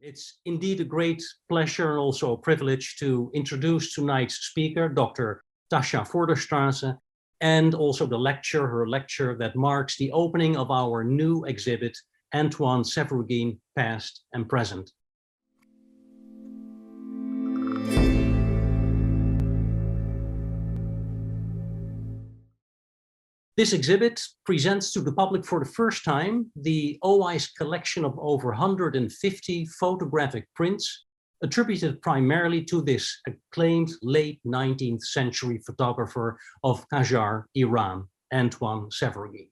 It's indeed a great pleasure and also a privilege to introduce tonight's speaker, Dr. Tasha Vorderstrasse, and also her lecture that marks the opening of our new exhibit, Antoin Sevruguin, Past and Present. This exhibit presents to the public for the first time the OI's collection of over 150 photographic prints attributed primarily to this acclaimed late 19th century photographer of Qajar, Iran, Antoin Sevruguin.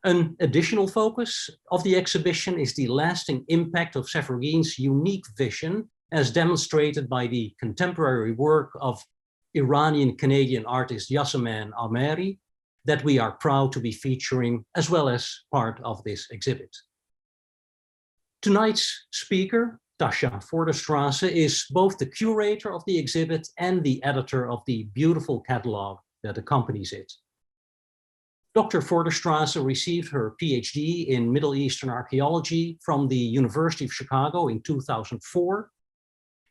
An additional focus of the exhibition is the lasting impact of Sevruguin's unique vision as demonstrated by the contemporary work of Iranian-Canadian artist Hripsime Abrahamian that we are proud to be featuring as well as part of this exhibit. Tonight's speaker, Tasha Vorderstrasse, is both the curator of the exhibit and the editor of the beautiful catalog that accompanies it. Dr. Vorderstrasse received her PhD in Middle Eastern archaeology from the University of Chicago in 2004.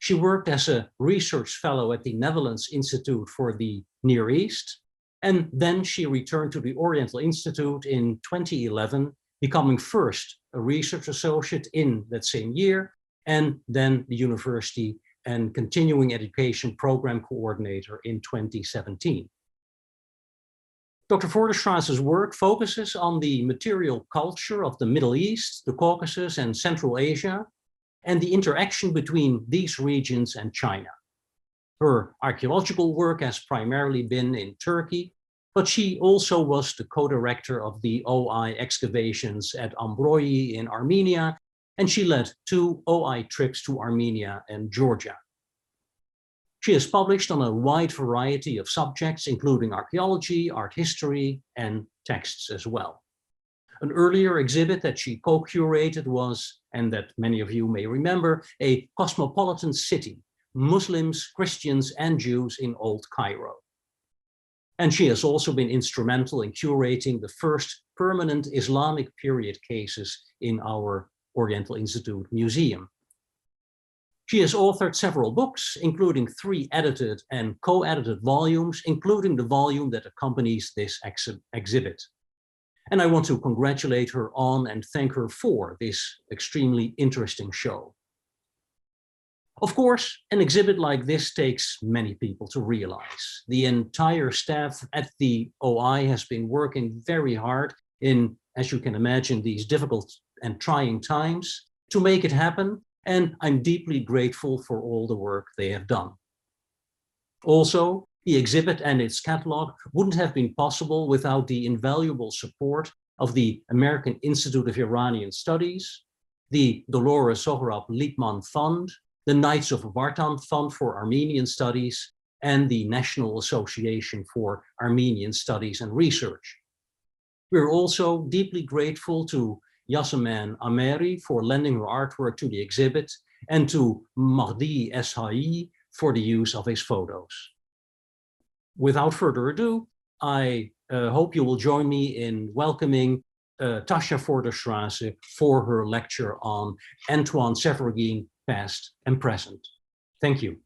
She worked as a research fellow at the Netherlands Institute for the Near East, and then she returned to the Oriental Institute in 2011, becoming first a research associate in that same year, and then the university and continuing education program coordinator in 2017. Dr. Vorderstrasse's work focuses on the material culture of the Middle East, the Caucasus, and Central Asia, and the interaction between these regions and China. Her archaeological work has primarily been in Turkey, but she also was the co-director of the OI excavations at Ambroyi in Armenia, and she led 2 OI trips to Armenia and Georgia. She has published on a wide variety of subjects, including archaeology, art history, and texts as well. An earlier exhibit that she co-curated was, and that many of you may remember, a cosmopolitan city, Muslims, Christians, and Jews in Old Cairo. And she has also been instrumental in curating the first permanent Islamic period cases in our Oriental Institute Museum. She has authored several books, including 3 edited and co-edited volumes, including the volume that accompanies this exhibit. And I want to congratulate her on and thank her for this extremely interesting show. Of course, an exhibit like this takes many people to realize. The entire staff at the OI has been working very hard in, as you can imagine, these difficult and trying times to make it happen, and I'm deeply grateful for all the work they have done. Also, the exhibit and its catalog wouldn't have been possible without the invaluable support of the American Institute of Iranian Studies, the Dolores Sohrab Liebman Fund, the Knights of Vartan Fund for Armenian Studies, and the National Association for Armenian Studies and Research. We're also deeply grateful to Hripsime Abrahamian for lending her artwork to the exhibit, and to Mahdi Eshaï for the use of his photos. Without further ado, I hope you will join me in welcoming Tasha Vorderstrasse for her lecture on Antoin Sevruguin, Past and Present. Thank you.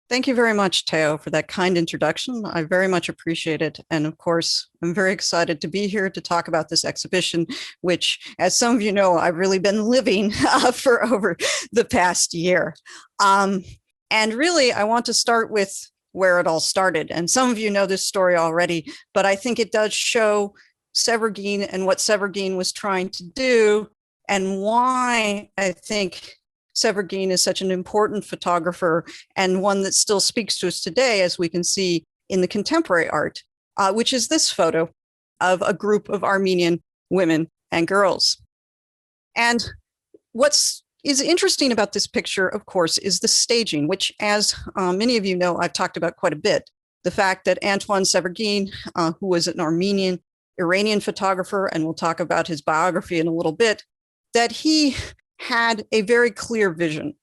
Thank you very much, Theo, for that kind introduction. I very much appreciate it. And of course, I'm very excited to be here to talk about this exhibition, which, as some of you know, I've really been living for over the past year. And really, I want to start with where it all started. And some of you know this story already, but I think it does show Sevruguin and what Sevruguin was trying to do, and why I think Sevruguin is such an important photographer, and one that still speaks to us today, as we can see in the contemporary art, which is this photo of a group of Armenian women and girls. And what's interesting about this picture, of course, is the staging, which, as many of you know, I've talked about quite a bit. The fact that Antoin Sevruguin, who was an Armenian-Iranian photographer, and we'll talk about his biography in a little bit, that he had a very clear vision.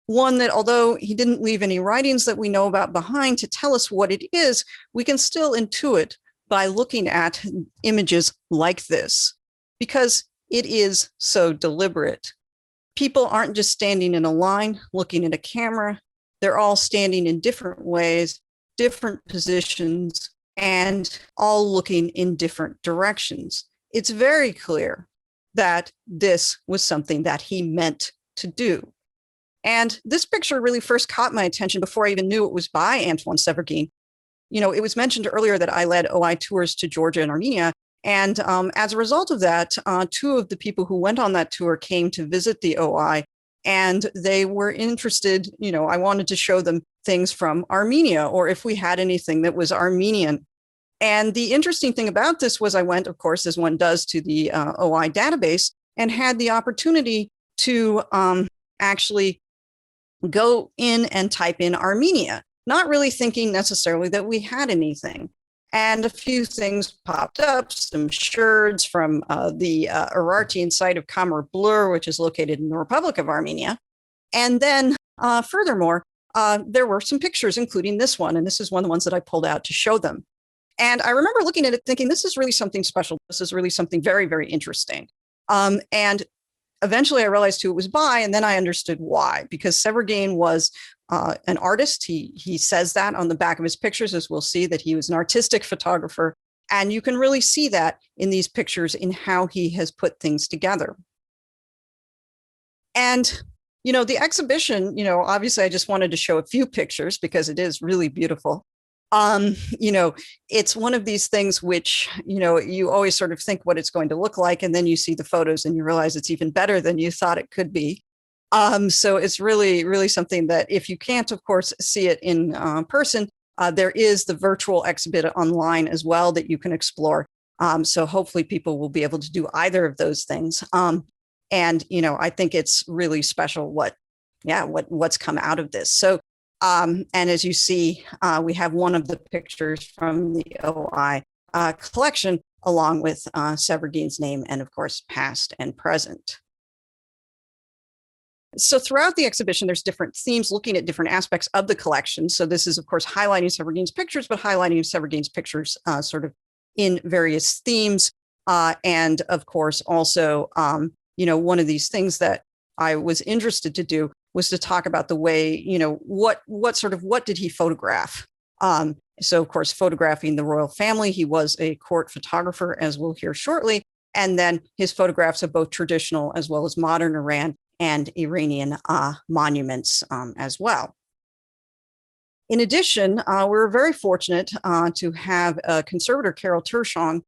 One that, although he didn't leave any writings that we know about behind to tell us what it is, we can still intuit by looking at images like this, because it is so deliberate. people aren't just standing in a line looking at a camera. They're all standing in different ways, different positions, and all looking in different directions. It's very clear that this was something that he meant to do. And this picture really first caught my attention before I even knew it was by Antoin Sevruguin. It was mentioned earlier that I led OI tours to Georgia and Armenia. And as a result of that, two of the people who went on that tour came to visit the OI, and they were interested. I wanted to show them things from Armenia, or if we had anything that was Armenian. And the interesting thing about this was I went, of course, as one does, to the OI database and had the opportunity to actually go in and type in Armenia, not really thinking necessarily that we had anything. And a few things popped up, some sherds from the Urartian site of Kamar Blur, which is located in the Republic of Armenia. And then furthermore, there were some pictures, including this one. And this is one of the ones that I pulled out to show them. And I remember looking at it thinking, this is really something special. This is really something very, very interesting. And eventually I realized who it was by, and then I understood why, because Sevruguin was an artist. He says that on the back of his pictures, as we'll see, that he was an artistic photographer. And you can really see that in these pictures in how he has put things together. And, the exhibition, obviously I just wanted to show a few pictures because it is really beautiful. It's one of these things which, you always sort of think what it's going to look like, and then you see the photos and you realize it's even better than you thought it could be. So it's really, really something that if you can't, of course, see it in person, there is the virtual exhibit online as well that you can explore. So hopefully people will be able to do either of those things. And, I think it's really special what's come out of this. So and as you see, we have one of the pictures from the OI collection, along with Sevruguin's name and, of course, past and present. So throughout the exhibition, there's different themes looking at different aspects of the collection. So this is, of course, highlighting Sevruguin's pictures, but highlighting Sevruguin's pictures sort of in various themes. And, of course, also, one of these things that I was interested to do was to talk about the way, what did he photograph? So, of course, photographing the royal family. He was a court photographer, as we'll hear shortly. And then his photographs of both traditional as well as modern Iran and Iranian monuments as well. In addition, we're very fortunate to have conservator Carol Tershong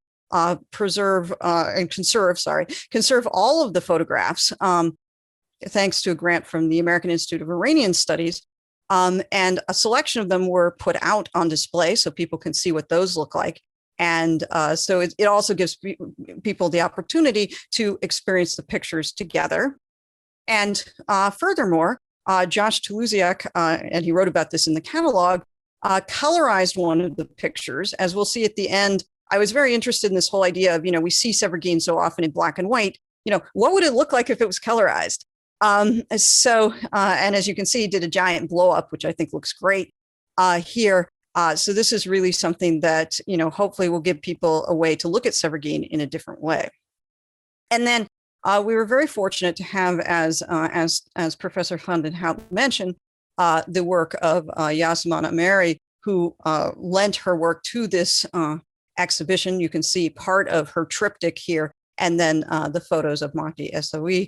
conserve all of the photographs, thanks to a grant from the American Institute of Iranian Studies. And a selection of them were put out on display so people can see what those look like. And so it also gives people the opportunity to experience the pictures together. And furthermore, Josh Toulousiak, and he wrote about this in the catalog, colorized one of the pictures. As we'll see at the end, I was very interested in this whole idea of, we see Sevruguin so often in black and white, what would it look like if it was colorized? And as you can see, he did a giant blow up, which I think looks great here. So this is really something that, hopefully will give people a way to look at Sevruguin in a different way. And then we were very fortunate to have, as Professor van den Hout mentioned, the work of Yasemin Ameri, who lent her work to this exhibition. You can see part of her triptych here, and then the photos of Mahdi Essaoui.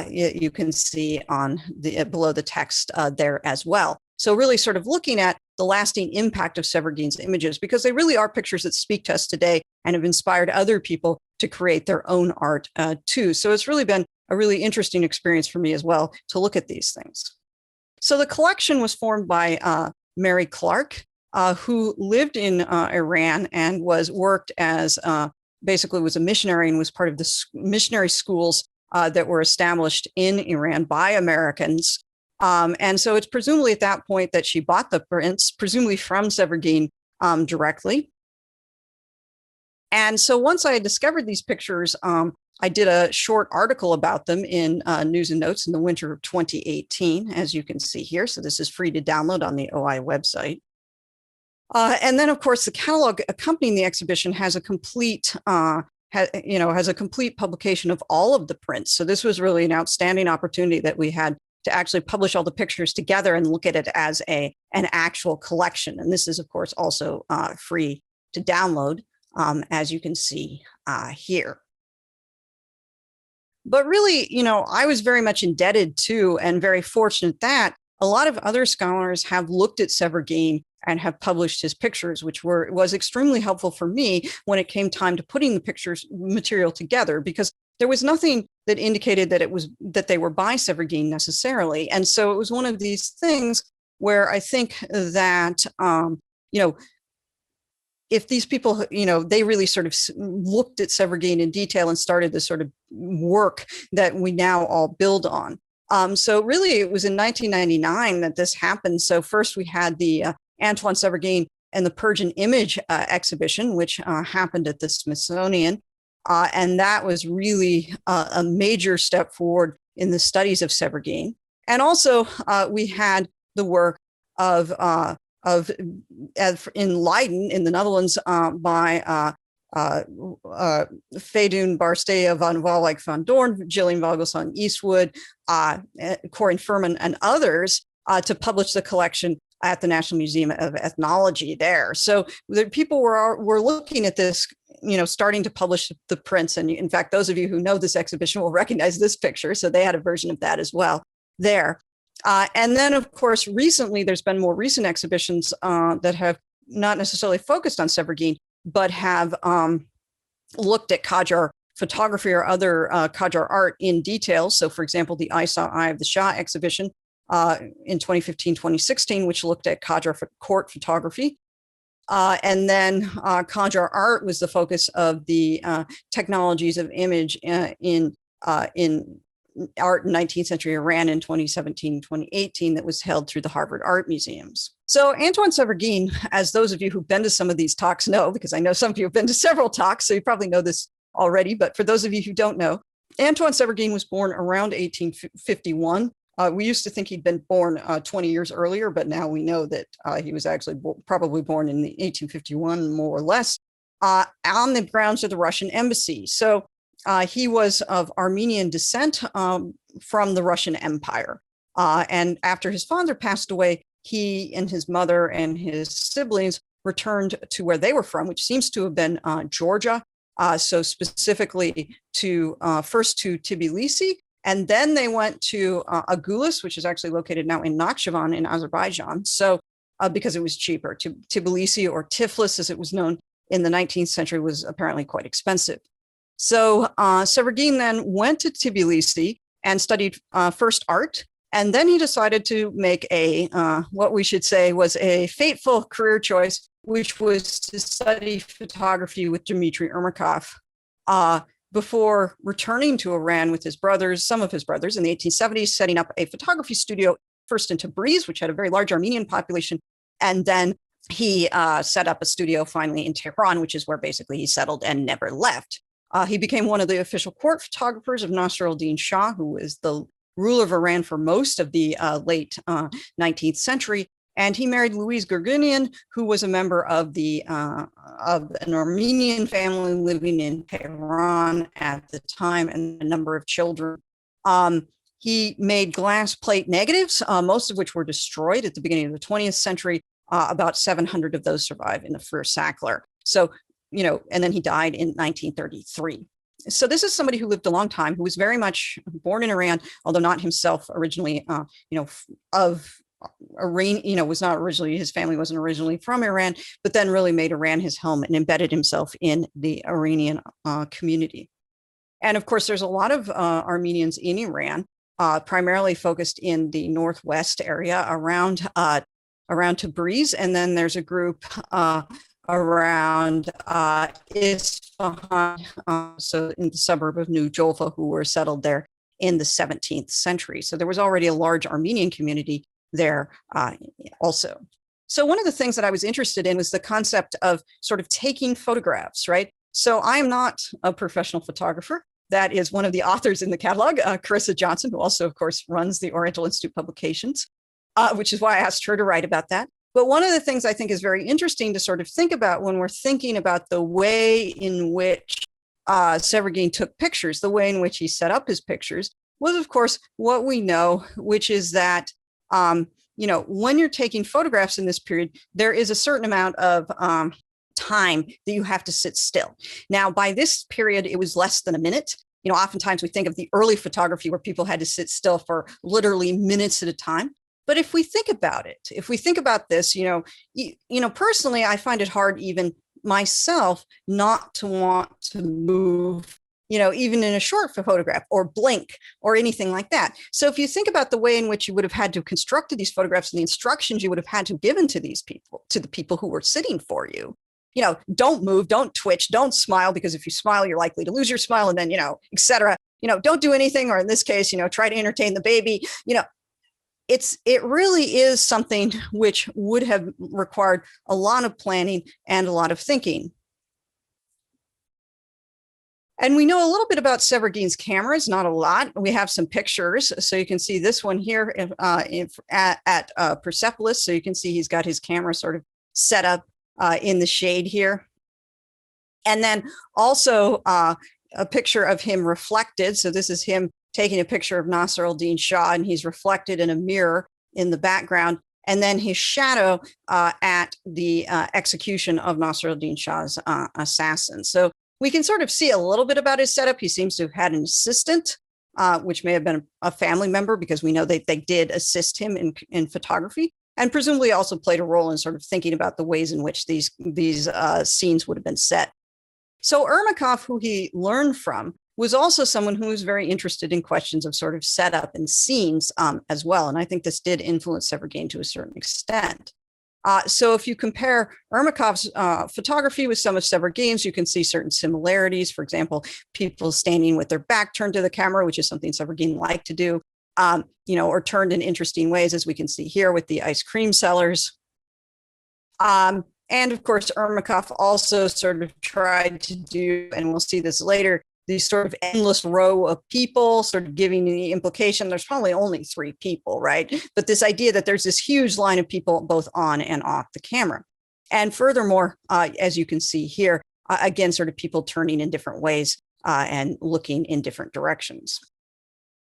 You can see on below the text there as well. So really sort of looking at the lasting impact of Sevruguin's images, because they really are pictures that speak to us today and have inspired other people to create their own art too. So it's really been a really interesting experience for me as well to look at these things. So the collection was formed by Mary Clarke, who lived in Iran and worked as basically was a missionary and was part of the missionary schools that were established in Iran by Americans. And so it's presumably at that point that she bought the prints, presumably from Sevruguin directly. And so once I had discovered these pictures, I did a short article about them in News and Notes in the winter of 2018, as you can see here. So this is free to download on the OI website. And then, of course, the catalog accompanying the exhibition has a complete has a complete publication of all of the prints. So this was really an outstanding opportunity that we had to actually publish all the pictures together and look at it as an actual collection. And this is, of course, also free to download, as you can see here. But really, I was very much indebted to and very fortunate that a lot of other scholars have looked at Sevruguin and have published his pictures, which was extremely helpful for me when it came time to putting the pictures material together, because there was nothing that indicated that they were by Sevruguin necessarily. And so it was one of these things where I think that, if these people, they really sort of looked at Sevruguin in detail and started this sort of work that we now all build on. So really, it was in 1999 that this happened. So first we had the Antoin Sevruguin and the Persian Image exhibition, which happened at the Smithsonian. And that was really a major step forward in the studies of Sevruguin. And also we had the work of in Leiden in the Netherlands by Fedun Barstea van Waalwijk van Doorn, Gillian Vogelsong Eastwood, Corinne Furman, and others to publish the collection at the National Museum of Ethnology there. So the people were looking at this, starting to publish the prints. And in fact, those of you who know this exhibition will recognize this picture. So they had a version of that as well there. And then, of course, recently, there's been more recent exhibitions that have not necessarily focused on Sevruguin, but have looked at Qajar photography or other Qajar art in detail. So, for example, the I Saw Eye of the Shah exhibition in 2015-2016, which looked at Qajar court photography. And then Qajar art was the focus of the technologies of image in art in 19th century Iran in 2017-2018 that was held through the Harvard Art Museums. So Antoin Sevruguin, as those of you who've been to some of these talks know, because I know some of you have been to several talks, so you probably know this already, but for those of you who don't know, Antoin Sevruguin was born around 1851. We used to think he'd been born 20 years earlier, but now we know that he was actually probably born in 1851, more or less, on the grounds of the Russian embassy. So he was of Armenian descent from the Russian Empire. And after his father passed away, he and his mother and his siblings returned to where they were from, which seems to have been Georgia. So specifically first to Tbilisi, and then they went to Agulhas, which is actually located now in Nakhchivan in Azerbaijan. So because it was cheaper. Tbilisi, or Tiflis as it was known in the 19th century, was apparently quite expensive. So Sevruguin then went to Tbilisi and studied first art, and then he decided to make what we should say was a fateful career choice, which was to study photography with Dimitri Ermakov before returning to Iran with some of his brothers in the 1870s, setting up a photography studio first in Tabriz, which had a very large Armenian population, and then he set up a studio finally in Tehran, which is where basically he settled and never left. He became one of the official court photographers of Nasir al-Din Shah, who was the ruler of Iran for most of the late 19th century. And he married Louise Gurgunian, who was a member of an Armenian family living in Tehran at the time, and a number of children. He made glass plate negatives, most of which were destroyed at the beginning of the 20th century. About 700 of those survive in the first Sackler. So, and then he died in 1933. So this is somebody who lived a long time, who was very much born in Iran, although not himself originally, of Iran, was not originally, his family wasn't originally from Iran, but then really made Iran his home and embedded himself in the Iranian community. And of course, there's a lot of Armenians in Iran, primarily focused in the northwest area around Tabriz. And then there's a group around Isfahan, so in the suburb of New Jolfa, who were settled there in the 17th century. So there was already a large Armenian community there also. So one of the things that I was interested in was the concept of sort of taking photographs, right? So I'm not a professional photographer. That is one of the authors in the catalog, Carissa Johnson, who also, of course, runs the Oriental Institute Publications, which is why I asked her to write about that. But one of the things I think is very interesting to sort of think about when we're thinking about the way in which Sevruguin took pictures, the way in which he set up his pictures was, of course, what we know, which is that, when you're taking photographs in this period, there is a certain amount of time that you have to sit still. Now, by this period, it was less than a minute. Oftentimes we think of the early photography where people had to sit still for literally minutes at a time. But if we think about it, if we think about this, personally, I find it hard even myself not to want to move, even in a short photograph or blink or anything like that. So if you think about the way in which you would have had to have constructed these photographs and the instructions you would have had to have given to these people, to the people who were sitting for you, don't move, don't twitch, don't smile, because if you smile, you're likely to lose your smile, and then, et cetera. Don't do anything, or in this case, try to entertain the baby. It really is something which would have required a lot of planning and a lot of thinking. And we know a little bit about Sevruguin's cameras, not a lot. We have some pictures. So you can see this one here at Persepolis. So you can see he's got his camera sort of set up in the shade here. And then also a picture of him reflected. So this is him taking a picture of Nasir al-Din Shah, and he's reflected in a mirror in the background. And then his shadow at the execution of Nasir al-Din Shah's assassin. So we can sort of see a little bit about his setup. He seems to have had an assistant, which may have been a family member, because we know they did assist him in photography, and presumably also played a role in sort of thinking about the ways in which these scenes would have been set. So Ermakov, who he learned from, was also someone who was very interested in questions of sort of setup and scenes as well. And I think this did influence Sevruguin to a certain extent. So if you compare Ermakov's photography with some of Sevruguin's, you can see certain similarities. For example, people standing with their back turned to the camera, which is something Sevruguin liked to do, or turned in interesting ways, as we can see here with the ice cream sellers. And of course, Ermakov also sort of tried to do, and we'll see this later, these sort of endless row of people, sort of giving the implication there's probably only 3 people, right? But this idea that there's this huge line of people both on and off the camera. And furthermore, as you can see here, again, sort of people turning in different ways and looking in different directions.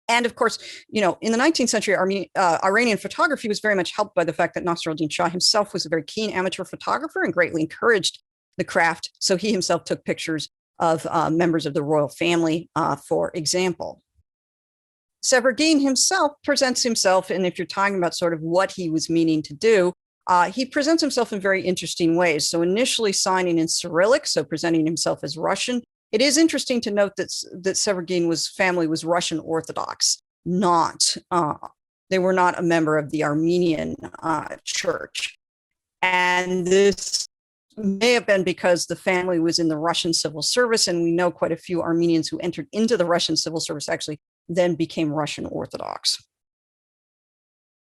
And of course, in the 19th century, Iranian photography was very much helped by the fact that Nasir al-Din Shah himself was a very keen amateur photographer and greatly encouraged the craft. So he himself took pictures of members of the royal family, for example. Sevruguin himself presents himself, and if you're talking about sort of what he was meaning to do, he presents himself in very interesting ways. So initially signing in Cyrillic, so presenting himself as Russian. It is interesting to note that Sevruguin's family was Russian Orthodox, they were not a member of the Armenian church. And this may have been because the family was in the Russian civil service, and we know quite a few Armenians who entered into the Russian civil service actually then became Russian Orthodox.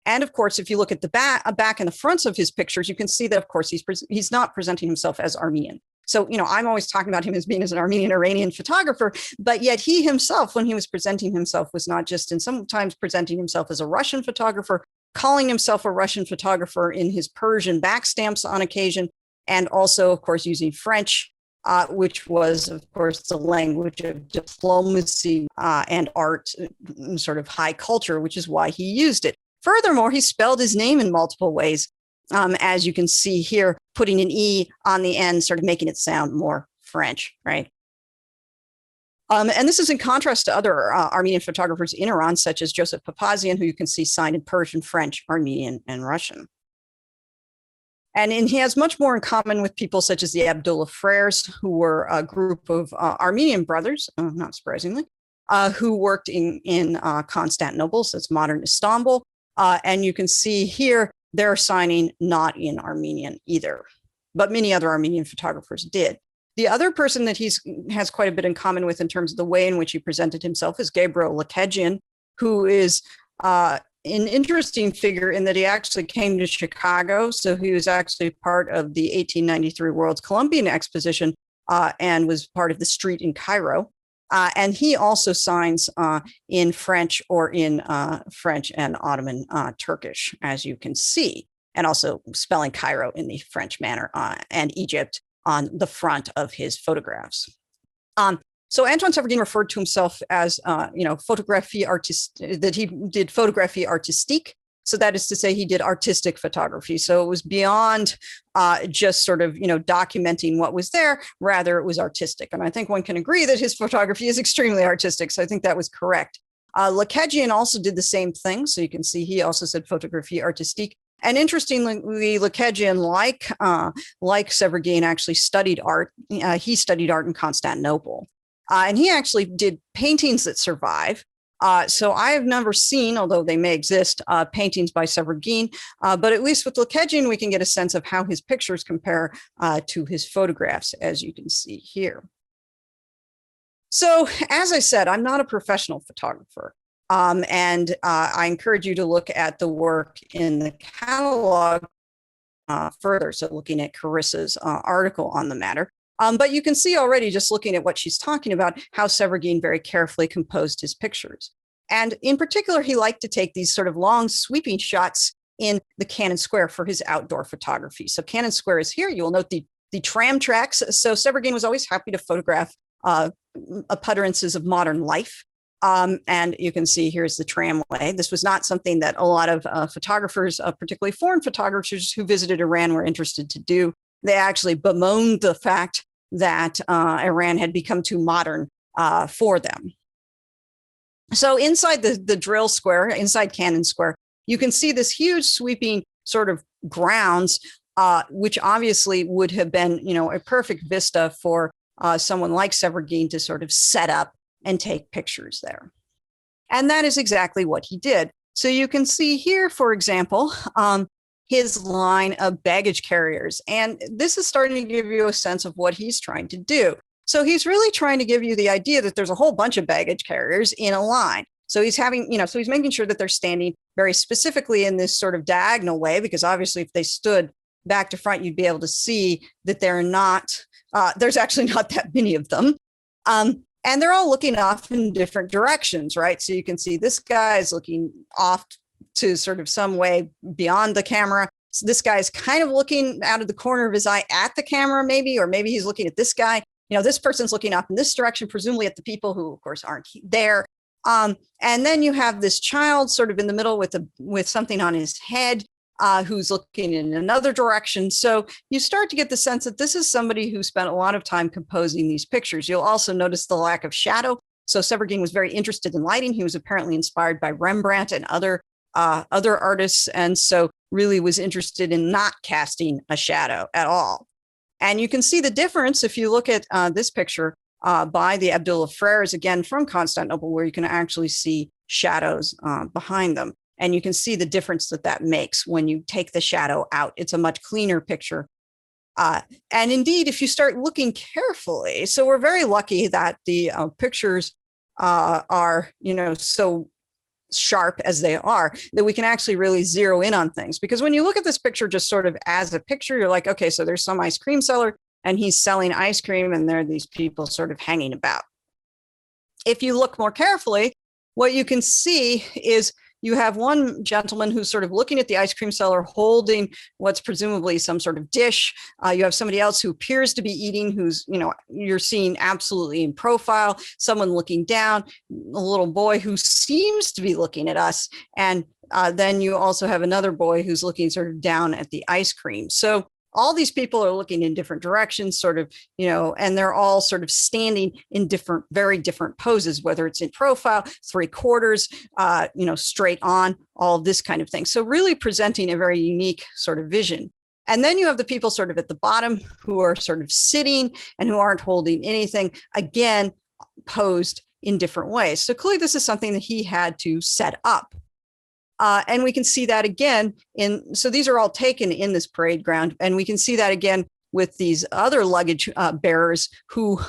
And of course, if you look at the back and the fronts of his pictures, you can see that, of course, he's not presenting himself as Armenian. So, I'm always talking about him as being as an Armenian-Iranian photographer, but yet he himself, when he was presenting himself, was not just, and sometimes presenting himself as a Russian photographer, calling himself a Russian photographer in his Persian backstamps on occasion, and also, of course, using French, which was, of course, the language of diplomacy and art, sort of high culture, which is why he used it. Furthermore, he spelled his name in multiple ways, as you can see here, putting an E on the end, sort of making it sound more French, right? And this is in contrast to other Armenian photographers in Iran, such as Joseph Papazian, who you can see signed in Persian, French, Armenian, and Russian. And he has much more in common with people such as the Abdullah Frères, who were a group of Armenian brothers, not surprisingly, who worked in Constantinople, so it's modern Istanbul. And you can see here, they're signing not in Armenian either, but many other Armenian photographers did. The other person that has quite a bit in common with in terms of the way in which he presented himself is Gabriel Lekegian, who is an interesting figure in that he actually came to Chicago. So he was actually part of the 1893 World's Columbian Exposition and was part of the street in Cairo. And he also signs in French or in French and Ottoman Turkish, as you can see, and also spelling Cairo in the French manner and Egypt on the front of his photographs. So Antoin Sevruguin referred to himself as, photographie artiste, that he did photographie artistique. So that is to say he did artistic photography. So it was beyond just sort of, documenting what was there. Rather, it was artistic. And I think one can agree that his photography is extremely artistic. So I think that was correct. Lekegian also did the same thing. So you can see he also said photographie artistique. And interestingly, Lekegian, like Sevruguin, actually studied art. He studied art in Constantinople. And he actually did paintings that survive. So I have never seen, although they may exist, paintings by Sevruguin, but at least with Lekegian, we can get a sense of how his pictures compare to his photographs, as you can see here. So as I said, I'm not a professional photographer, and I encourage you to look at the work in the catalog further, so looking at Carissa's article on the matter. But you can see already, just looking at what she's talking about, how Sevruguin very carefully composed his pictures. And in particular, he liked to take these sort of long sweeping shots in the Canon Square for his outdoor photography. So Canon Square is here. You will note the tram tracks. So Sevruguin was always happy to photograph appearances of modern life. And you can see here's the tramway. This was not something that a lot of photographers, particularly foreign photographers who visited Iran, were interested to do. They actually bemoaned the fact that Iran had become too modern for them. So inside the drill square, inside Canon Square, you can see this huge sweeping sort of grounds, which obviously would have been, a perfect vista for someone like Sevruguin to sort of set up and take pictures there. And that is exactly what he did. So you can see here, for example, his line of baggage carriers. And this is starting to give you a sense of what he's trying to do. So he's really trying to give you the idea that there's a whole bunch of baggage carriers in a line. So he's having, so he's making sure that they're standing very specifically in this sort of diagonal way, because obviously if they stood back to front, you'd be able to see that they're not, there's actually not that many of them. And they're all looking off in different directions, right? So you can see this guy is looking off to sort of some way beyond the camera. So this guy's kind of looking out of the corner of his eye at the camera, maybe, or maybe he's looking at this guy. This person's looking off in this direction, presumably at the people who, of course, aren't there. And then you have this child sort of in the middle with something on his head, who's looking in another direction. So you start to get the sense that this is somebody who spent a lot of time composing these pictures. You'll also notice the lack of shadow. So Sevruguin was very interested in lighting. He was apparently inspired by Rembrandt and other artists, and so really was interested in not casting a shadow at all. And you can see the difference if you look at this picture by the Abdullah Frères, again from Constantinople, where you can actually see shadows behind them. And you can see the difference that makes when you take the shadow out. It's a much cleaner picture. And indeed, if you start looking carefully, so we're very lucky that the pictures are, so sharp as they are, that we can actually really zero in on things. Because when you look at this picture just sort of as a picture, you're like, okay, so there's some ice cream seller and he's selling ice cream and there are these people sort of hanging about. If you look more carefully, what you can see is you have one gentleman who's sort of looking at the ice cream seller holding what's presumably some sort of dish. You have somebody else who appears to be eating, who's, you're seeing absolutely in profile, someone looking down, a little boy who seems to be looking at us. And then you also have another boy who's looking sort of down at the ice cream. So all these people are looking in different directions, sort of, and they're all sort of standing in very different poses, whether it's in profile, 3/4, straight on, all this kind of thing. So really presenting a very unique sort of vision. And then you have the people sort of at the bottom who are sort of sitting and who aren't holding anything, again, posed in different ways. So clearly this is something that he had to set up. And we can see that again so these are all taken in this parade ground. And we can see that again with these other luggage bearers who,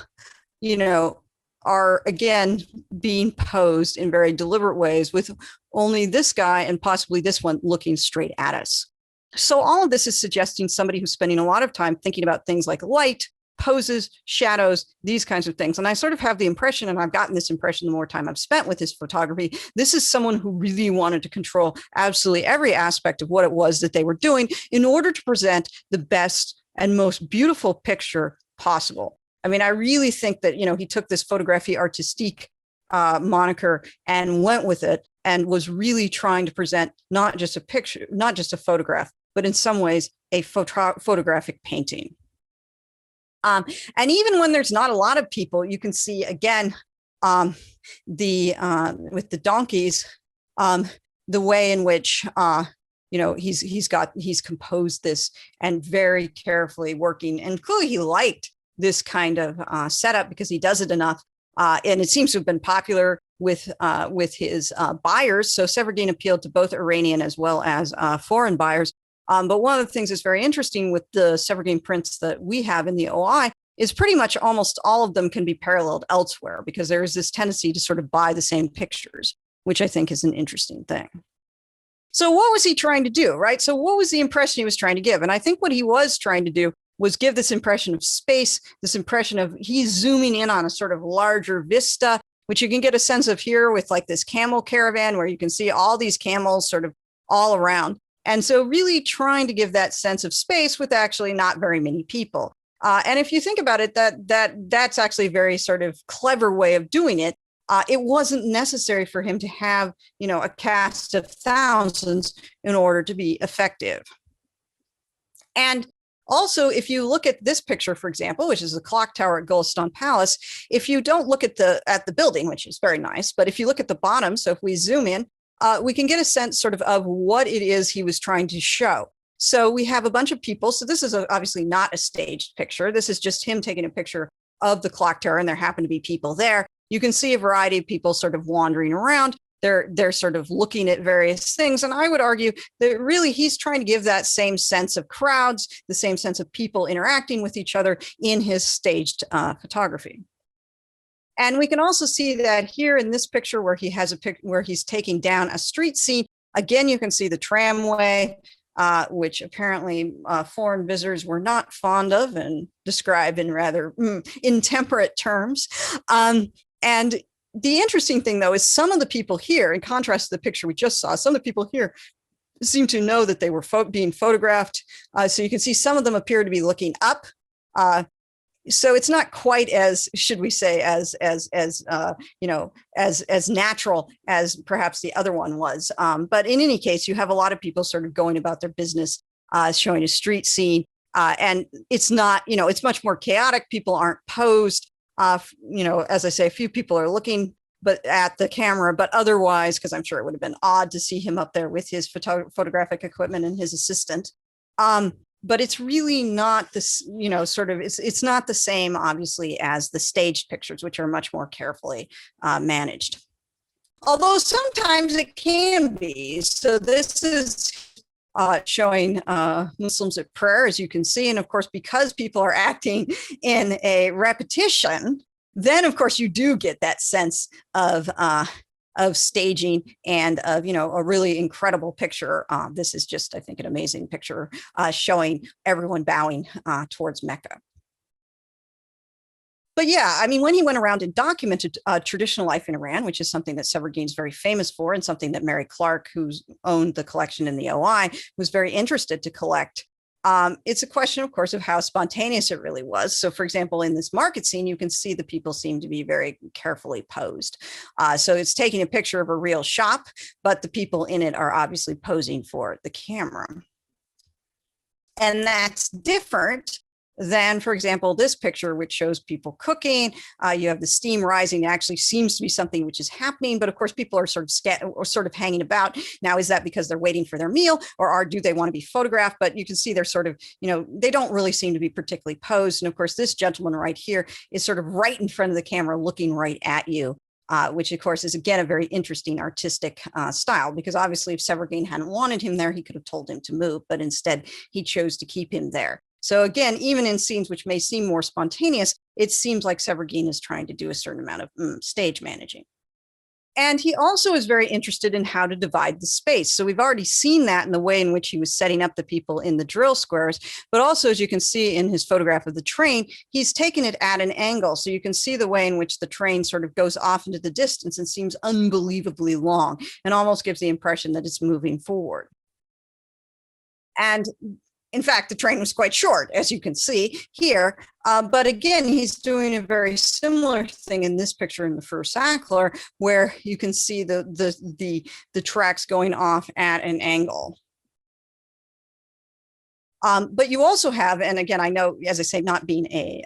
are again being posed in very deliberate ways with only this guy and possibly this one looking straight at us. So all of this is suggesting somebody who's spending a lot of time thinking about things like light, poses, shadows, these kinds of things. And I sort of have the impression, and I've gotten this impression the more time I've spent with his photography, this is someone who really wanted to control absolutely every aspect of what it was that they were doing in order to present the best and most beautiful picture possible. I mean, I really think that, he took this Photographie artistique moniker and went with it and was really trying to present not just a picture, not just a photograph, but in some ways a photographic painting. And even when there's not a lot of people, you can see again with the donkeys, the way in which he's composed this and very carefully working, and clearly he liked this kind of setup because he does it enough, and it seems to have been popular with his buyers. So Sevruguin appealed to both Iranian as well as foreign buyers. But one of the things that's very interesting with the Sevruguin prints that we have in the OI is pretty much almost all of them can be paralleled elsewhere, because there is this tendency to sort of buy the same pictures, which I think is an interesting thing. So what was he trying to do, right? So what was the impression he was trying to give? And I think what he was trying to do was give this impression of space, this impression of he's zooming in on a sort of larger vista, which you can get a sense of here with like this camel caravan, where you can see all these camels sort of all around. And so really trying to give that sense of space with actually not very many people. And if you think about it, that's actually a very sort of clever way of doing it. It wasn't necessary for him to have, a cast of thousands in order to be effective. And also, if you look at this picture, for example, which is the clock tower at Golestan Palace, if you don't look at the building, which is very nice, but if you look at the bottom, so if we zoom in, we can get a sense sort of what it is he was trying to show. So we have a bunch of people. So this is obviously not a staged picture. This is just him taking a picture of the clock tower, and there happen to be people there. You can see a variety of people sort of wandering around. They're sort of looking at various things. And I would argue that really he's trying to give that same sense of crowds, the same sense of people interacting with each other in his staged photography. And we can also see that here in this picture where he has where he's taking down a street scene. Again, you can see the tramway, which apparently foreign visitors were not fond of and described in rather intemperate terms. And the interesting thing, though, is some of the people here, in contrast to the picture we just saw, some of the people here seem to know that they were being photographed. So you can see some of them appear to be looking up. So it's not quite as, should we say, as natural as perhaps the other one was. But in any case, you have a lot of people sort of going about their business, showing a street scene, and it's not, it's much more chaotic. People aren't posed. As I say, a few people are looking at the camera, but otherwise, because I'm sure it would have been odd to see him up there with his photographic equipment and his assistant. But it's really not this, it's not the same, obviously, as the staged pictures, which are much more carefully managed. Although sometimes it can be. So this is showing Muslims at prayer, as you can see. And of course, because people are acting in a repetition, then of course you do get that sense of staging and of, a really incredible picture. This is just, I think, an amazing picture showing everyone bowing towards Mecca. But yeah, I mean, when he went around and documented traditional life in Iran, which is something that Sevruguin is very famous for, and something that Mary Clarke, who's owned the collection in the OI, was very interested to collect. It's a question, of course, of how spontaneous it really was. So, for example, in this market scene, you can see the people seem to be very carefully posed. So it's taking a picture of a real shop, but the people in it are obviously posing for the camera. And that's different than, for example, this picture, which shows people cooking. You have the steam rising. It actually seems to be something which is happening, but of course, people are sort of hanging about. Now, is that because they're waiting for their meal, or do they want to be photographed? But you can see they're sort of, they don't really seem to be particularly posed. And of course, this gentleman right here is sort of right in front of the camera, looking right at you. Which, of course, is, again, a very interesting artistic style, because obviously if Sevruguin hadn't wanted him there, he could have told him to move, but instead he chose to keep him there. So again, even in scenes which may seem more spontaneous, it seems like Sevruguin is trying to do a certain amount of stage managing. And he also is very interested in how to divide the space. So we've already seen that in the way in which he was setting up the people in the drill squares, but also, as you can see in his photograph of the train, he's taken it at an angle. So you can see the way in which the train sort of goes off into the distance and seems unbelievably long, and almost gives the impression that it's moving forward. And In fact, the train was quite short, as you can see here. But again, he's doing a very similar thing in this picture in the first Sackler, where you can see the tracks going off at an angle. But you also have, and again, I know, as I say, not being a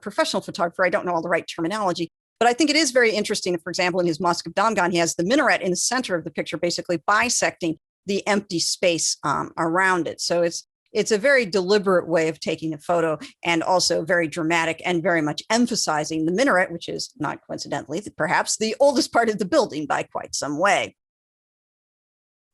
professional photographer, I don't know all the right terminology, but I think it is very interesting. For example, in his Mosque of Damgan, he has the minaret in the center of the picture, basically bisecting the empty space around it. So it's a very deliberate way of taking a photo, and also very dramatic and very much emphasizing the minaret, which is not coincidentally perhaps the oldest part of the building by quite some way.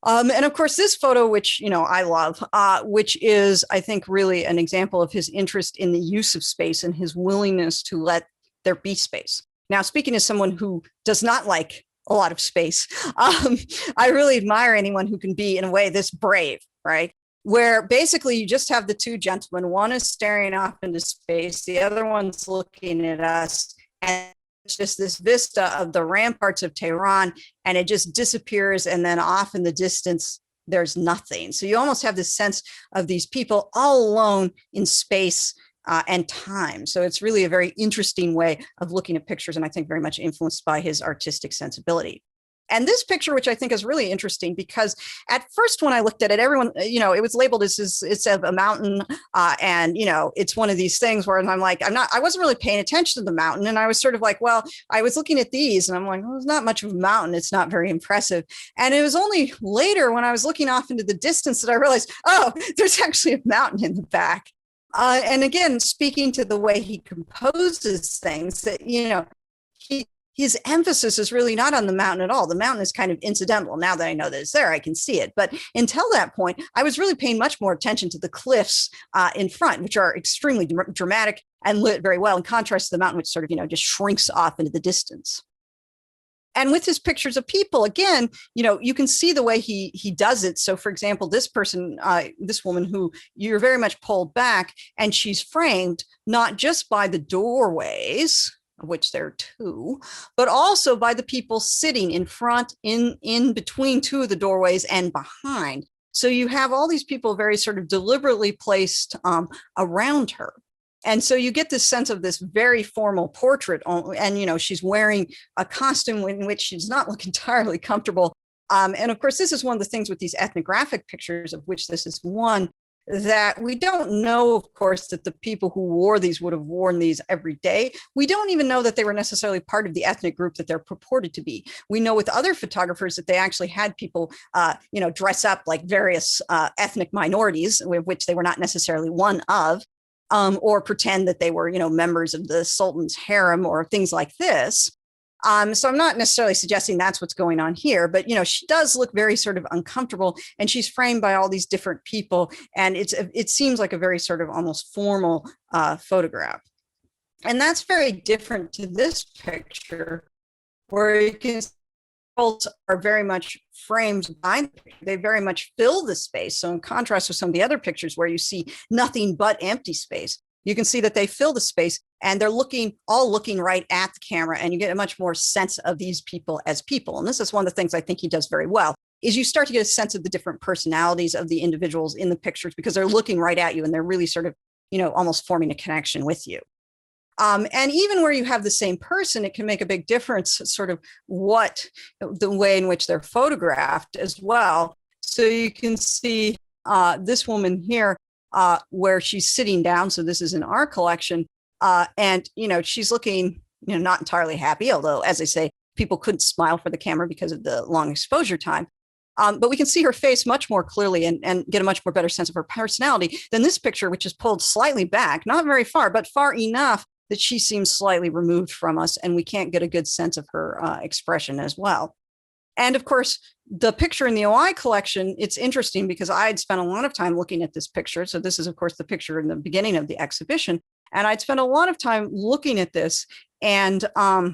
And of course, this photo, which, you know, I love, which is, I think, really an example of his interest in the use of space and his willingness to let there be space. Now, speaking as someone who does not like a lot of space, I really admire anyone who can be, in a way, this brave, right? Where basically you just have the two gentlemen, one is staring off into space, the other one's looking at us, and it's just this vista of the ramparts of Tehran, and it just disappears, and then off in the distance, there's nothing. So you almost have this sense of these people all alone in space and time. So it's really a very interesting way of looking at pictures, and I think very much influenced by his artistic sensibility. And this picture, which I think is really interesting, because at first when I looked at it, everyone, you know, it was labeled as it's a mountain, and, you know, it's one of these things where I'm like, I wasn't really paying attention to the mountain, and I was sort of like, well, I was looking at these, and I'm like, well, it's not much of a mountain, it's not very impressive. And it was only later when I was looking off into the distance that I realized, oh, there's actually a mountain in the back. And again, speaking to the way he composes things, that, you know, his emphasis is really not on the mountain at all. The mountain is kind of incidental. Now that I know that it's there, I can see it. But until that point, I was really paying much more attention to the cliffs in front, which are extremely dramatic and lit very well, in contrast to the mountain, which sort of, you know, just shrinks off into the distance. And with his pictures of people, again, you know, you can see the way he does it. So, for example, this person, this woman who you're very much pulled back, and she's framed not just by the doorways, of which there are two, but also by the people sitting in front, in between two of the doorways and behind. So you have all these people very sort of deliberately placed around her. And so you get this sense of this very formal portrait, and, you know, she's wearing a costume in which she's not look entirely comfortable. And of course, this is one of the things with these ethnographic pictures, of which this is one, that we don't know, of course, that the people who wore these would have worn these every day. We don't even know that they were necessarily part of the ethnic group that they're purported to be. We know with other photographers that they actually had people, you know, dress up like various ethnic minorities, which they were not necessarily one of, or pretend that they were, you know, members of the Sultan's harem or things like this. So I'm not necessarily suggesting that's what's going on here, but, you know, she does look very sort of uncomfortable, and she's framed by all these different people. And it seems like a very sort of almost formal photograph. And that's very different to this picture, where you can see are very much framed by the picture. They very much fill the space. So in contrast with some of the other pictures where you see nothing but empty space, you can see that they fill the space, and they're all looking right at the camera, and you get a much more sense of these people as people. And this is one of the things I think he does very well, is you start to get a sense of the different personalities of the individuals in the pictures, because they're looking right at you, and they're really sort of, you know, almost forming a connection with you. And even where you have the same person, it can make a big difference, sort of the way in which they're photographed as well. So you can see this woman here, where she's sitting down. So this is in our collection. And, you know, she's looking, you know, not entirely happy, although, as I say, people couldn't smile for the camera because of the long exposure time. But we can see her face much more clearly and get a much more better sense of her personality than this picture, which is pulled slightly back, not very far, but far enough that she seems slightly removed from us, and we can't get a good sense of her expression as well. And of course, the picture in the OI collection, it's interesting because I had spent a lot of time looking at this picture. So this is, of course, the picture in the beginning of the exhibition. And I'd spent a lot of time looking at this, and I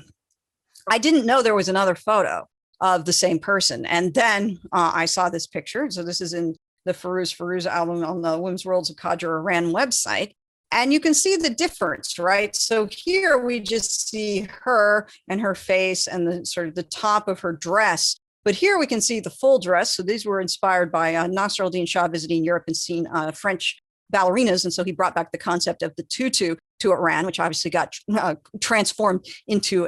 didn't know there was another photo of the same person. And then I saw this picture. So this is in the Ferouz album on the Women's Worlds of Qajar Iran website. And you can see the difference, right? So here we just see her and her face and the sort of the top of her dress. But here we can see the full dress. So these were inspired by Nasir al-Din Shah visiting Europe and seeing French ballerinas. And so he brought back the concept of the tutu to Iran, which obviously got transformed into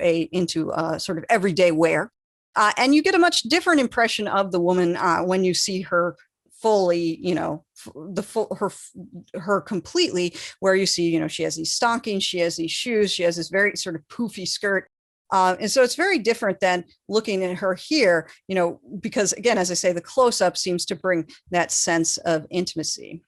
sort of everyday wear. And you get a much different impression of the woman when you see her fully, her completely, where you see, she has these stockings, she has these shoes, she has this very sort of poofy skirt. And so it's very different than looking at her here, because again, as I say, the close-up seems to bring that sense of intimacy.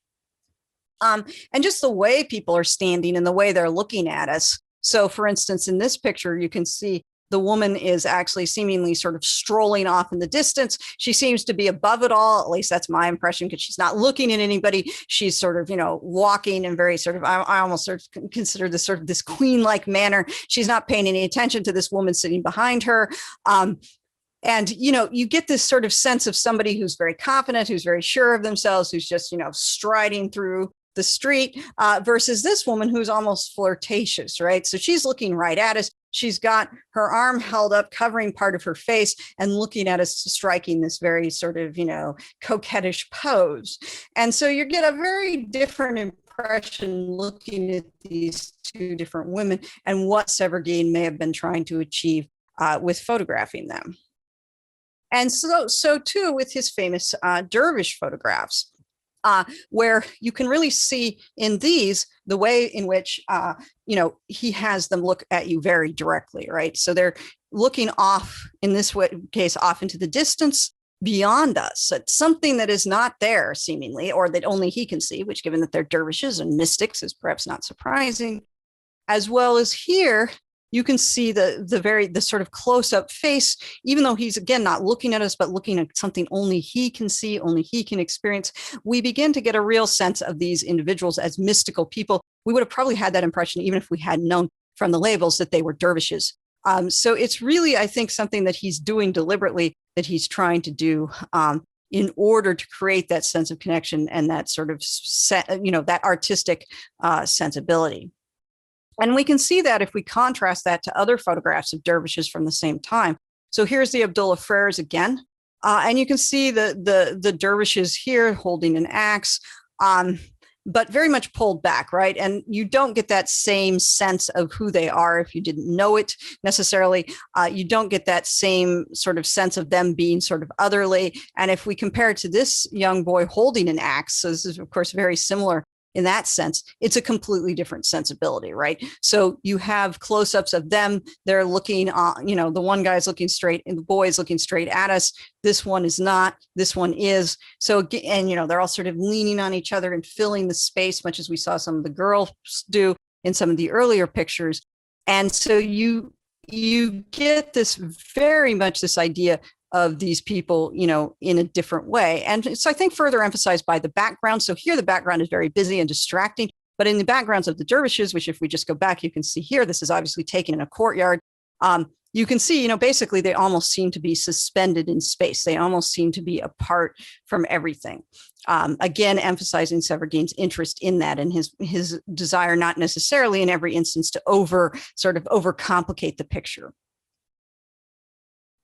And just the way people are standing and the way they're looking at us. So for instance, in this picture, you can see the woman is actually seemingly sort of strolling off in the distance. She seems to be above it all. At least that's my impression, because she's not looking at anybody. She's sort of, walking in very sort of, I almost sort of consider this sort of this queen-like manner. She's not paying any attention to this woman sitting behind her. And, you get this sort of sense of somebody who's very confident, who's very sure of themselves, who's just, striding through the street versus this woman who's almost flirtatious, right? So she's looking right at us. She's got her arm held up, covering part of her face and looking at us, striking this very sort of, coquettish pose. And so you get a very different impression looking at these two different women and what Sevruguin may have been trying to achieve with photographing them. And so too with his famous dervish photographs. Where you can really see in these the way in which, he has them look at you very directly, right? So they're looking off, in this case, off into the distance beyond us. It's something that is not there, seemingly, or that only he can see, which, given that they're dervishes and mystics, is perhaps not surprising. As well as here, you can see the sort of close-up face, even though he's, again, not looking at us, but looking at something only he can see, only he can experience. We begin to get a real sense of these individuals as mystical people. We would have probably had that impression even if we had known from the labels that they were dervishes. So it's really, I think, something that he's doing deliberately, that he's trying to do in order to create that sense of connection and that sort of, that artistic sensibility. And we can see that if we contrast that to other photographs of dervishes from the same time. So here's the Abdullah Frères again. And you can see the dervishes here holding an axe, but very much pulled back, right? And you don't get that same sense of who they are if you didn't know it necessarily. You don't get that same sort of sense of them being sort of otherly. And if we compare it to this young boy holding an axe, so this is, of course, very similar in that sense, it's a completely different sensibility, right? So you have close-ups of them. They're looking, the one guy's looking straight and the boy is looking straight at us. This one is not, this one is. So, and, they're all sort of leaning on each other and filling the space, much as we saw some of the girls do in some of the earlier pictures. And so you get this very much this idea of these people, in a different way. And it's, I think, further emphasized by the background. So here the background is very busy and distracting, but in the backgrounds of the dervishes, which if we just go back, you can see here, this is obviously taken in a courtyard. You can see, basically they almost seem to be suspended in space. They almost seem to be apart from everything. Again, emphasizing Sevruguin's interest in that and his desire, not necessarily in every instance to overcomplicate the picture.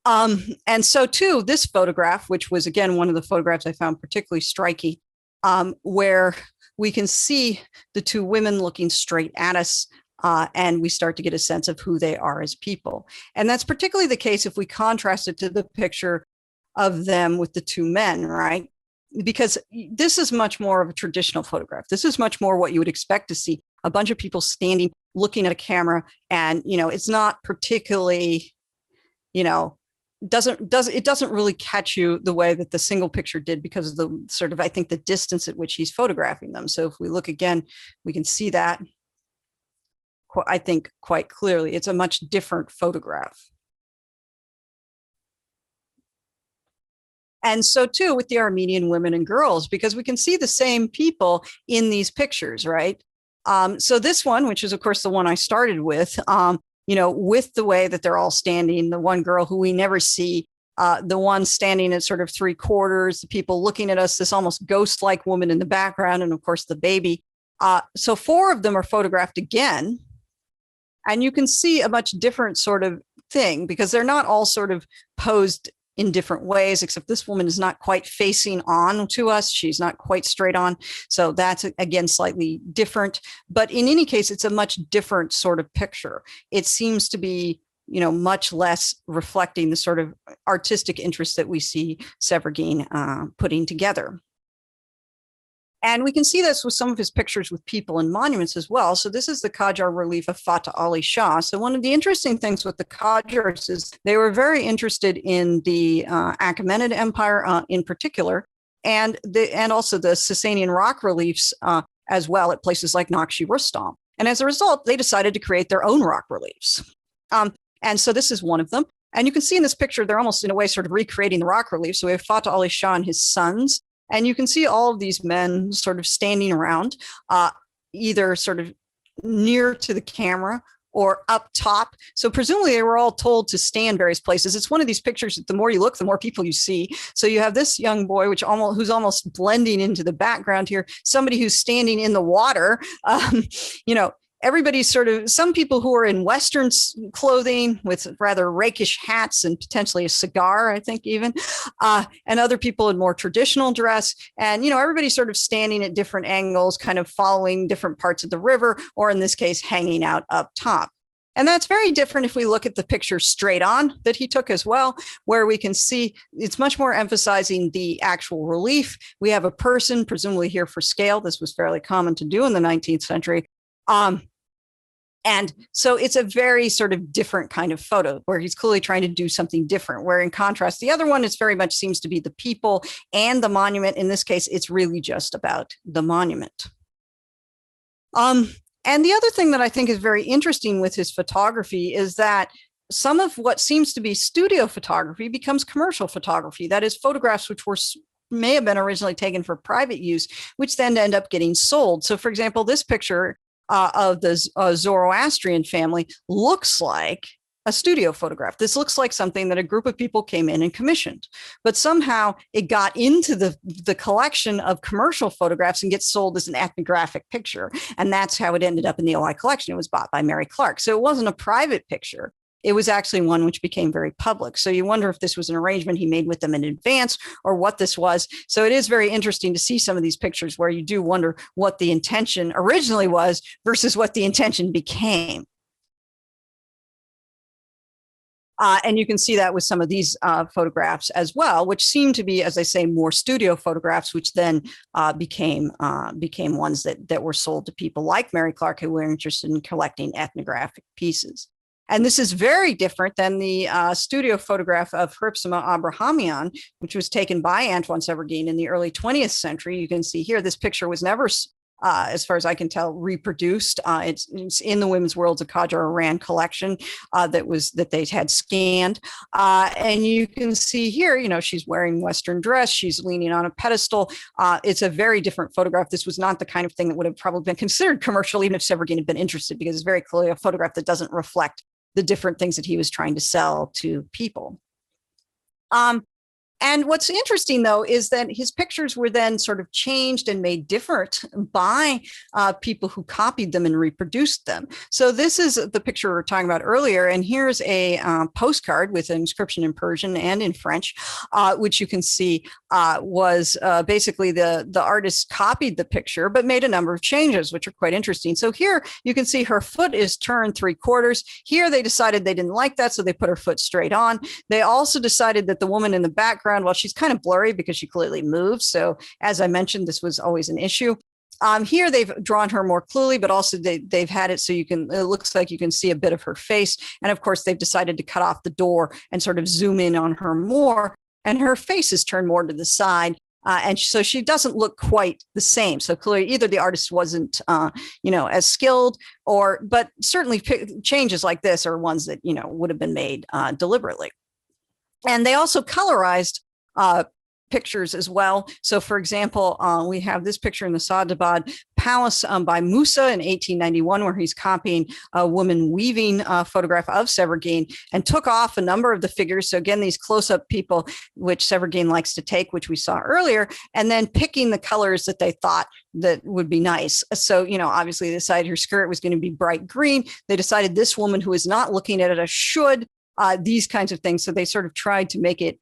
And so too, this photograph, which was, again, one of the photographs I found particularly striking, where we can see the two women looking straight at us, and we start to get a sense of who they are as people. And that's particularly the case if we contrast it to the picture of them with the two men, right? Because this is much more of a traditional photograph. This is much more what you would expect to see, a bunch of people standing, looking at a camera, and, it's not particularly, it doesn't really catch you the way that the single picture did because of the sort of, I think, the distance at which he's photographing them. So if we look again, we can see that, I think, quite clearly. It's a much different photograph. And so too with the Armenian women and girls, because we can see the same people in these pictures, right? So this one, which is of course the one I started with, with the way that they're all standing, the one girl who we never see, the one standing at sort of 3/4, the people looking at us, this almost ghost-like woman in the background, and of course the baby. So 4 of them are photographed again, and you can see a much different sort of thing because they're not all sort of posed in different ways, except this woman is not quite facing on to us. She's not quite straight on. So that's, again, slightly different. But in any case, it's a much different sort of picture. It seems to be, much less reflecting the sort of artistic interest that we see Sevruguin putting together. And we can see this with some of his pictures with people and monuments as well. So this is the Qajar relief of Fateh Ali Shah. So one of the interesting things with the Qajars is they were very interested in the Achaemenid Empire in particular, and also the Sasanian rock reliefs as well at places like Naqshi Rustam. And as a result, they decided to create their own rock reliefs. And so this is one of them. And you can see in this picture, they're almost in a way sort of recreating the rock relief. So we have Fateh Ali Shah and his sons. And you can see all of these men sort of standing around, either sort of near to the camera or up top. So presumably they were all told to stand various places. It's one of these pictures that the more you look, the more people you see. So you have this young boy, who's almost blending into the background here, somebody who's standing in the water, everybody's sort of, some people who are in Western clothing with rather rakish hats and potentially a cigar, I think even, and other people in more traditional dress. And, everybody's sort of standing at different angles, kind of following different parts of the river, or in this case, hanging out up top. And that's very different if we look at the picture straight on that he took as well, where we can see it's much more emphasizing the actual relief. We have a person, presumably here for scale. This was fairly common to do in the 19th century. And so it's a very sort of different kind of photo where he's clearly trying to do something different, where in contrast, the other one is very much seems to be the people and the monument. In this case, it's really just about the monument. And the other thing that I think is very interesting with his photography is that some of what seems to be studio photography becomes commercial photography. That is, photographs which may have been originally taken for private use, which then end up getting sold. So for example, this picture of the Zoroastrian family looks like a studio photograph. This looks like something that a group of people came in and commissioned, but somehow it got into the collection of commercial photographs and gets sold as an ethnographic picture. And that's how it ended up in the OI collection. It was bought by Mary Clarke. So it wasn't a private picture. It was actually one which became very public. So you wonder if this was an arrangement he made with them in advance or what this was. So it is very interesting to see some of these pictures where you do wonder what the intention originally was versus what the intention became. And you can see that with some of these photographs as well, which seem to be, as I say, more studio photographs, which then became ones that were sold to people like Mary Clarke, who were interested in collecting ethnographic pieces. And this is very different than the studio photograph of Hripsime Abrahamian, which was taken by Antoin Sevruguin in the early 20th century. You can see here, this picture was never, as far as I can tell, reproduced. It's in the Women's Worlds of Qajar Iran collection that they had scanned. And you can see here, she's wearing Western dress. She's leaning on a pedestal. It's a very different photograph. This was not the kind of thing that would have probably been considered commercial, even if Sevruguin had been interested, because it's very clearly a photograph that doesn't reflect the different things that he was trying to sell to people. And what's interesting, though, is that his pictures were then sort of changed and made different by people who copied them and reproduced them. So this is the picture we were talking about earlier. And here's a postcard with an inscription in Persian and in French, which you can see was basically the artist copied the picture, but made a number of changes, which are quite interesting. So here you can see her foot is turned 3/4. Here they decided they didn't like that, so they put her foot straight on. They also decided that the woman in the background, well, she's kind of blurry because she clearly moves. So as I mentioned, this was always an issue. Here they've drawn her more clearly, but also they've had it so it looks like you can see a bit of her face. And of course, they've decided to cut off the door and sort of zoom in on her more. And her face is turned more to the side. And so she doesn't look quite the same. So clearly either the artist wasn't, as skilled but certainly changes like this are ones that, would have been made deliberately. And they also colorized pictures as well. So for example, we have this picture in the Sadabad Palace by Musa in 1891, where he's copying a woman weaving photograph of Sevruguin and took off a number of the figures. So again, these close-up people, which Sevruguin likes to take, which we saw earlier, and then picking the colors that they thought that would be nice. So, obviously they decided her skirt was going to be bright green. They decided this woman who is not looking at it should, these kinds of things. So they sort of tried to make it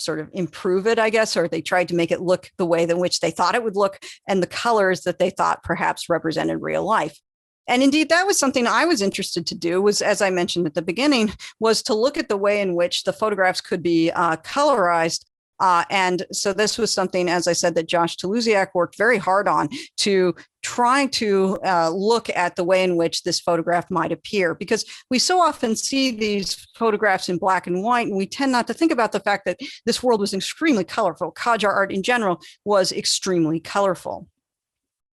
sort of improve it, I guess, or they tried to make it look the way in which they thought it would look and the colors that they thought perhaps represented real life. And indeed, that was something I was interested to do, was, as I mentioned at the beginning, was to look at the way in which the photographs could be colorized. And so this was something, as I said, that Josh Talusiak worked very hard on, to try to look at the way in which this photograph might appear, because we so often see these photographs in black and white, and we tend not to think about the fact that this world was extremely colorful. Qajar art in general was extremely colorful.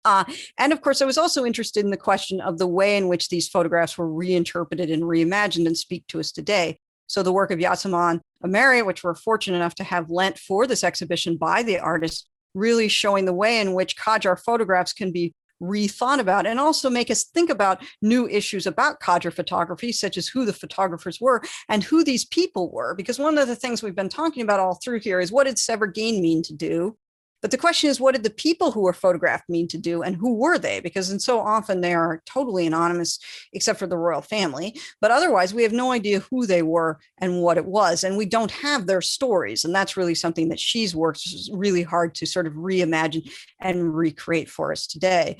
And of course, I was also interested in the question of the way in which these photographs were reinterpreted and reimagined and speak to us today. So the work of Yaseman Ameri, which we're fortunate enough to have lent for this exhibition by the artist, really showing the way in which Qajar photographs can be rethought about and also make us think about new issues about Qajar photography, such as who the photographers were and who these people were. Because one of the things we've been talking about all through here is, what did Sevruguin mean to do? But the question is, what did the people who were photographed mean to do, and who were they? Because and so often they are totally anonymous, except for the royal family. But otherwise, we have no idea who they were and what it was. And we don't have their stories. And that's really something that she's worked really hard to sort of reimagine and recreate for us today,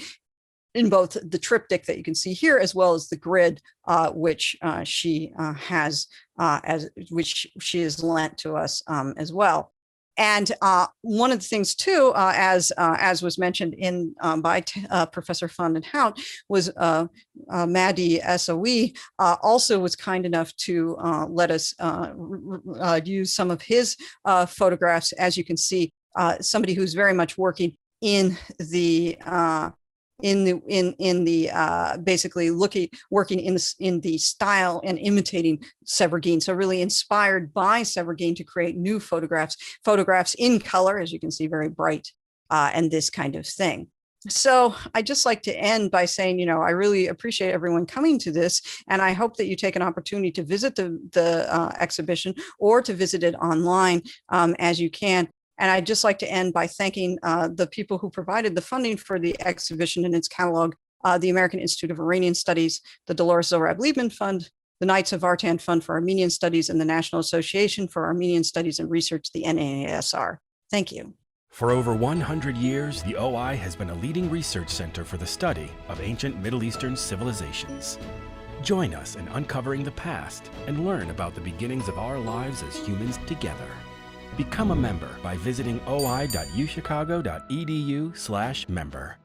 in both the triptych that you can see here, as well as the grid, which she has lent to us as well. And one of the things too, as was mentioned by Professor van den Hout, was Madi Essawi also was kind enough to let us use some of his photographs. As you can see, somebody who's very much working in the basically working in the style and imitating Sevruguin. So really inspired by Sevruguin to create new photographs in color, as you can see, very bright, and this kind of thing. So I'd just like to end by saying, I really appreciate everyone coming to this, and I hope that you take an opportunity to visit the exhibition or to visit it online as you can. And I'd just like to end by thanking the people who provided the funding for the exhibition and its catalog, the American Institute of Iranian Studies, the Dolores Zohrab Liebman Fund, the Knights of Vartan Fund for Armenian Studies, and the National Association for Armenian Studies and Research, the NAASR. Thank you. For over 100 years, the OI has been a leading research center for the study of ancient Middle Eastern civilizations. Join us in uncovering the past and learn about the beginnings of our lives as humans together. Become a member by visiting oi.uchicago.edu/member.